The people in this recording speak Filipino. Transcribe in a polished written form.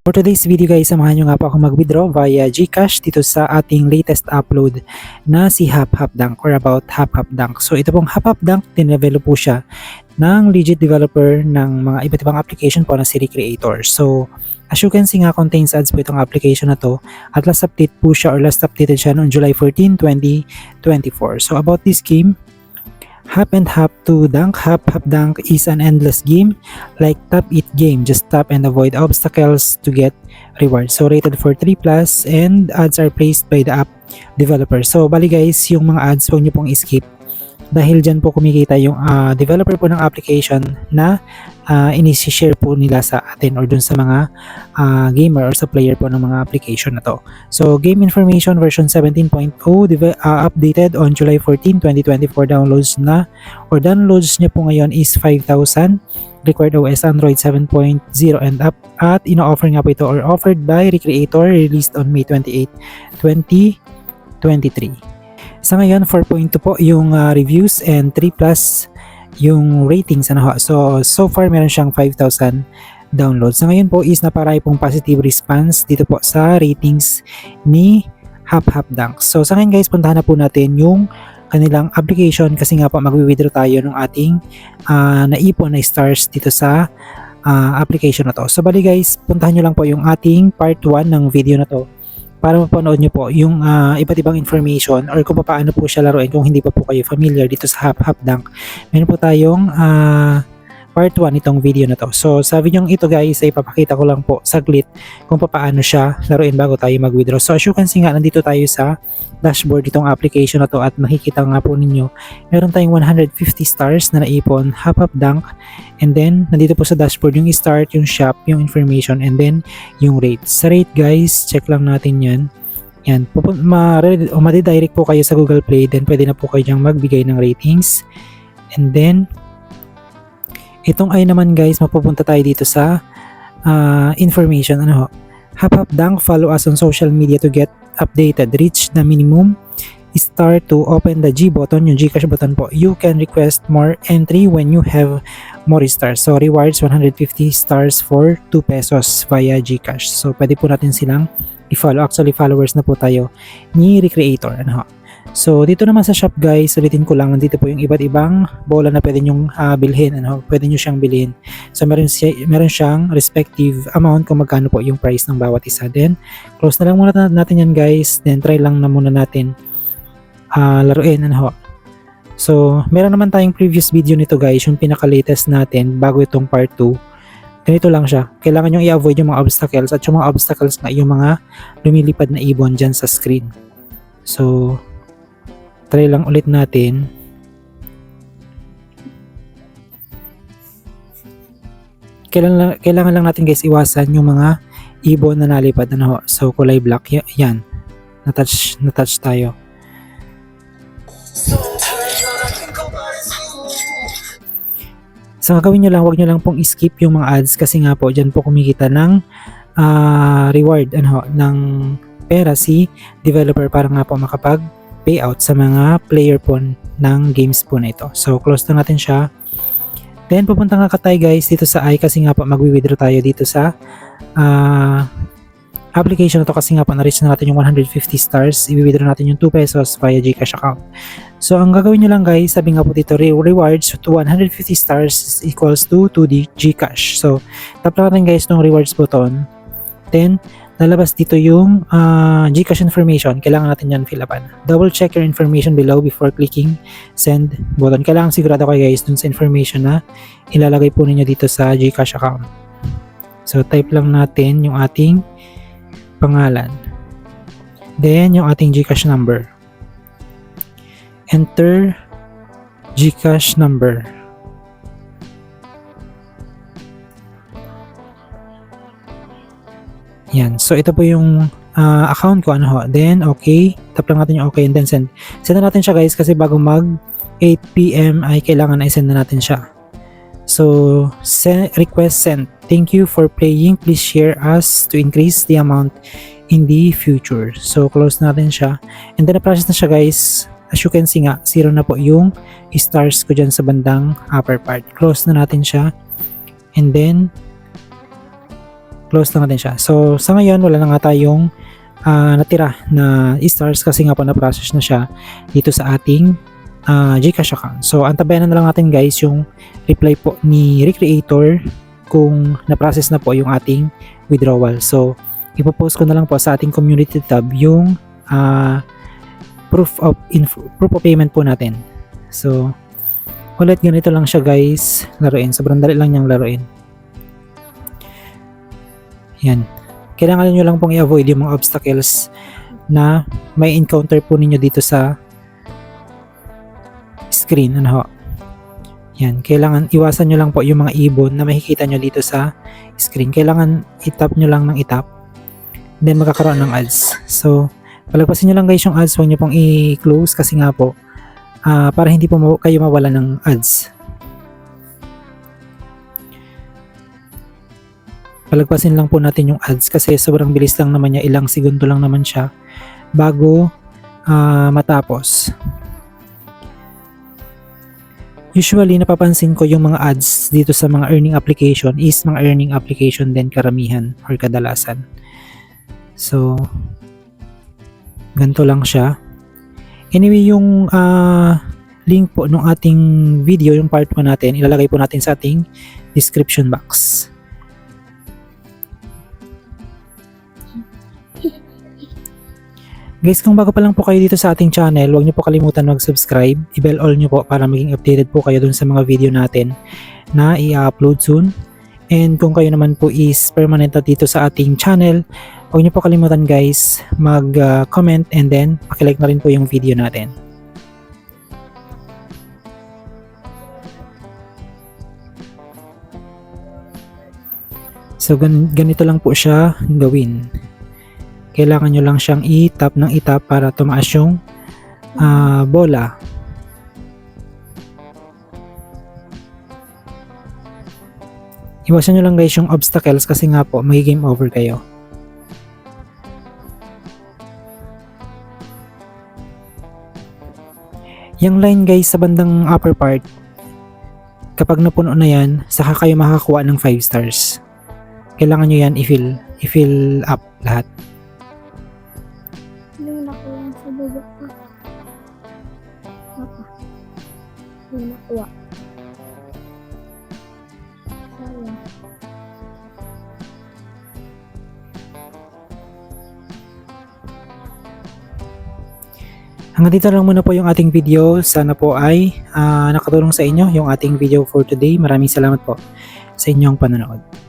For today's video guys, samahan nyo nga po ako mag-withdraw via GCash dito sa ating latest upload na si HapHapDunk or about HapHapDunk. So ito pong HapHapDunk, dinevelop po siya ng legit developer ng mga iba't ibang application po na si Recreator. So as you can see nga, contains ads po itong application na to at last update po siya or last updated siya noong July 14, 2024. So about this game, Hap and Hap to Dunk. HapHapDunk is an endless game like tap it game. Just tap and avoid obstacles to get rewards. So rated for 3+ and ads are placed by the app developer. So bali guys, yung mga ads huwag nyo pong skip dahil dyan po kumikita yung developer po ng application na inisi-share po nila sa atin or dun sa mga gamer or sa player po ng mga application na to. So game information version 17.0 updated on July 14, 2024. Downloads niya po ngayon is 5,000. Required OS Android 7.0 and up at ino-offer nga po ito or offered by Recreator, released on May 28, 2023. Sa ngayon, 4.2 po yung reviews and 3+ yung ratings. So far meron siyang 5,000 downloads. Sa ngayon po is naparay pong positive response dito po sa ratings ni HapHapDunk. So sa ngayon guys, puntahan na po natin yung kanilang application kasi nga po magwi-withdraw tayo ng ating naipon na stars dito sa application na to. So bali guys, puntahan nyo lang po yung ating part 1 ng video na to para mapanood nyo po yung iba't ibang information or kung paano po siya laruin kung hindi pa po kayo familiar dito sa HapHapDunk. Meron po tayong part 1 itong video na to. So sa video ito guys ay papakita ko lang po saglit kung paano siya laruin bago tayo mag-withdraw. So as you can see nga, nandito tayo sa dashboard itong application na to at makikita nga po ninyo meron tayong 150 stars na naipon HapHapDunk, and then nandito po sa dashboard yung start, yung shop, yung information, and then yung rate. Sa rate guys, check lang natin yan. Yan, ma-redirect po kayo sa Google Play, then pwede na po kayo dyang magbigay ng ratings. And then itong ay naman guys, mapupunta tayo dito sa information. HapHapDunk, follow us on social media to get updated. Reach the minimum star to open the G button, yung Gcash button po. You can request more entry when you have more stars. So rewards 150 stars for 2 pesos via Gcash. So pwede po natin silang i-follow. Actually followers na po tayo ni Recreator. So dito naman sa shop guys, ulitin ko lang, nandito po yung iba't ibang bola na pwede nyong bilhin. Pwede nyo siyang bilhin. So meron siyang respective amount kung magkano po yung price ng bawat isa. Then close na lang muna natin yan guys. Then try lang na muna natin laruin. So meron naman tayong previous video nito guys, yung pinaka-latest natin bago itong part 2. Ganito lang siya. Kailangan nyo i-avoid yung mga obstacles at yung mga obstacles na yung mga lumilipad na ibon dyan sa screen. So try lang ulit natin. Kailangan lang natin guys iwasan yung mga ibon na nalipad. So kulay black yan. Na-touch tayo. So gagawin nyo lang, wag nyo lang pong skip yung mga ads kasi nga po dyan po kumikita ng reward ng pera si developer para nga po makapag payout sa mga player po ng games po na ito. So close na natin siya. Then pupunta nga tayo guys dito sa I kasi nga po magwi-withdraw tayo dito sa application na to kasi nga po na-reach na natin yung 150 stars. I-withdraw natin yung 2 pesos via Gcash account. So ang gagawin nyo lang guys, sabi nga po dito, rewards to 150 stars equals to 2D Gcash. So tap lang natin guys ng rewards button. Then lalabas dito yung Gcash information. Kailangan natin yan fill upan. Double check your information below before clicking send button. Kailangan sigurado kayo guys dun sa information na ilalagay po ninyo dito sa Gcash account. So type lang natin yung ating pangalan. Then yung ating Gcash number. Enter Gcash number. Yan. So ito po yung account ko. Then okay. Tap lang natin yung okay and then send. Send na natin siya guys kasi bago mag 8 PM ay kailangan na i-send na natin siya. So request sent. Thank you for playing. Please share us to increase the amount in the future. So close natin siya. And then na-process na siya guys. As you can see nga, 0 na po yung stars ko dyan sa bandang upper part. Close na natin siya. And then close na natin siya. So sa ngayon wala na nga tayong natira na stars kasi nga po na-process na siya dito sa ating Gcash account. So antabayan na lang natin guys yung reply po ni Recreator kung na-process na po yung ating withdrawal. So ipopost ko na lang po sa ating community tab yung proof of payment po natin. So ulit ganito lang siya guys laruin. Sobrang dali lang niyang laruin. Yan. Kailangan nyo lang pong i-avoid yung mga obstacles na may encounter po ninyo dito sa screen. Ano ho? Yan. Kailangan iwasan nyo lang po yung mga ibon na makikita nyo dito sa screen. Kailangan itap nyo lang ng itap. Then magkakaroon ng ads. So, palagpasin nyo lang guys yung ads. Huwag nyo pong i-close kasi nga po para hindi po kayo mawala ng ads. Palagpasin lang po natin yung ads kasi sobrang bilis lang naman niya, ilang segundo lang naman siya bago matapos. Usually napapansin ko yung mga ads dito sa mga earning application is mga earning application din karamihan or kadalasan. So ganito lang siya. Anyway, yung link po ng ating video, yung part 1 natin, ilalagay po natin sa ating description box. Guys, kung bago pa lang po kayo dito sa ating channel, huwag niyo po kalimutan mag-subscribe. I-bell all niyo po para maging updated po kayo dun sa mga video natin na i-upload soon. And kung kayo naman po is permanent dito sa ating channel, huwag niyo po kalimutan guys mag-comment and then pakilike na rin po yung video natin. So ganito lang po siya gawin. Kailangan nyo lang siyang i-tap ng i-tap para tumaas yung bola. Iwasan nyo lang guys yung obstacles kasi nga po mag-game over kayo. Yung line guys sa bandang upper part, kapag napuno na yan, saka kayo makakakuha ng 5 stars. Kailangan nyo yan i-fill up lahat. Yung nakuha sa baba pa. Papa. Yung nakuha. Sayang. Hanggang dito lang muna po yung ating video. Sana po ay nakatulong sa inyo yung ating video for today. Maraming salamat po sa inyong panonood.